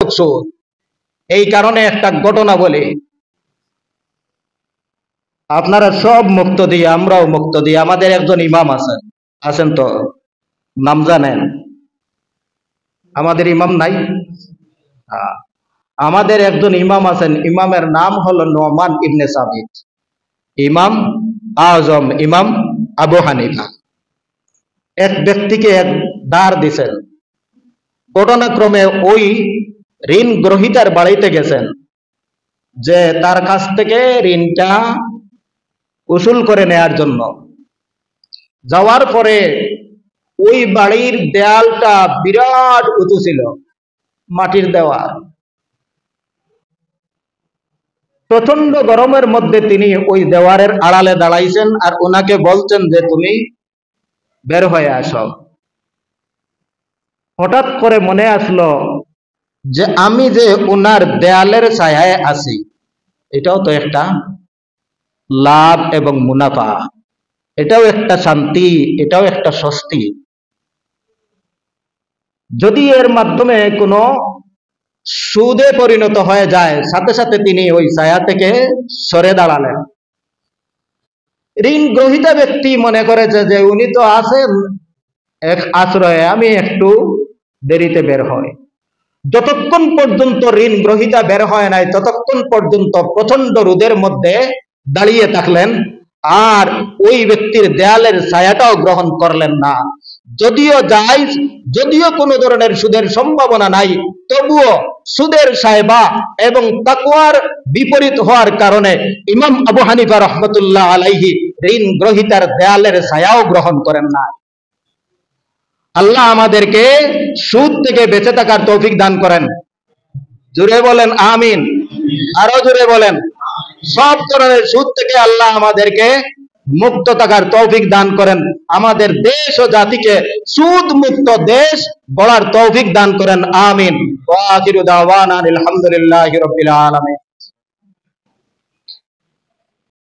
মারাত্মক সুদ। এই কারণে একটা ঘটনা বলি, আপনারা সব মুক্ত দিয়ে, আমরাও মুক্ত দিয়ে, আমাদের একজন ইমাম আছেন তো, নাম জানেন? আমাদের ইমাম নাই? আমাদের একজন ইমাম আছেন, ইমামের নাম হলো নোমান ইবনে সাবিত, ইমাম আজম, ইমাম আবু হানিফা। এক ব্যক্তিকে এক ধার দিছেন। ঘটনাক্রমে ওই ঋণ গ্রহীতার বাড়িতে গেছেন, যে তার কাছ থেকে ঋণটা উসুল করে নেয়ার জন্য। যাওয়ার পরে ওই বাড়ির দেয়ালটা বিরাট উঁচু ছিল, মাটির দেওয়াল। প্রচন্ড গরমের মধ্যে তিনি ওই দেওয়ালের আড়ালে দাঁড়াইছেন আর ওনাকে বলছেন যে তুমি বের হয়ে আসো। হঠাৎ করে মনে আসলো যে আমি যে ওনার দেয়ালের ছায়ায় আছি, এটাও তো একটা লাভ এবং মুনাফা, এটাও একটা শান্তি, এটাও একটা স্বস্তি। যদি এর মাধ্যমে কোনো সুদে পরিণত হয়ে যায়, সাথে সাথে তিনি ওই ছায়া থেকে সরে দাঁড়ালেন। ঋণ গ্রহীতা ব্যক্তি মনে করেছে যে উনি তো আছেন এক আশ্রয়ে, আমি একটু দেরিতে বের হই। যতক্ষণ পর্যন্ত ঋণ গ্রহীতা বের হয় নাই, ততক্ষণ পর্যন্ত প্রচন্ড রোদের মধ্যে দাঁড়িয়ে থাকলেন আর ওই ব্যক্তির দেয়ালের ছায়াটাও গ্রহণ করলেন না। যদিও জায়েজ, যদিও কোনো ধরনের সুদের সম্ভাবনা নাই, তবুও সুদের সায়বা এবং তাকওয়ার বিপরীত হওয়ার কারণে ইমাম আবু হানিফা রহমতুল্লাহ আলাইহি ঋণ গ্রহীতার দেয়ালের ছায়াও গ্রহণ করেন না। আল্লাহ আমাদেরকে সুদ থেকে বেঁচে থাকার তৌফিক দান করেন। জোরে বলেন আমিন, আরো জোরে বলেন। সব ধরনের সুদ থেকে আল্লাহ আমাদেরকে মুক্ত থাকার তৌফিক দান করেন। আমাদের দেশ ও জাতিকে সুদ মুক্ত দেশ গড়ার তৌফিক দান করেন। আমিন। ওয়া আখিরু দাওয়ানা আলহামদুলিল্লাহি রাব্বিল আলামিন।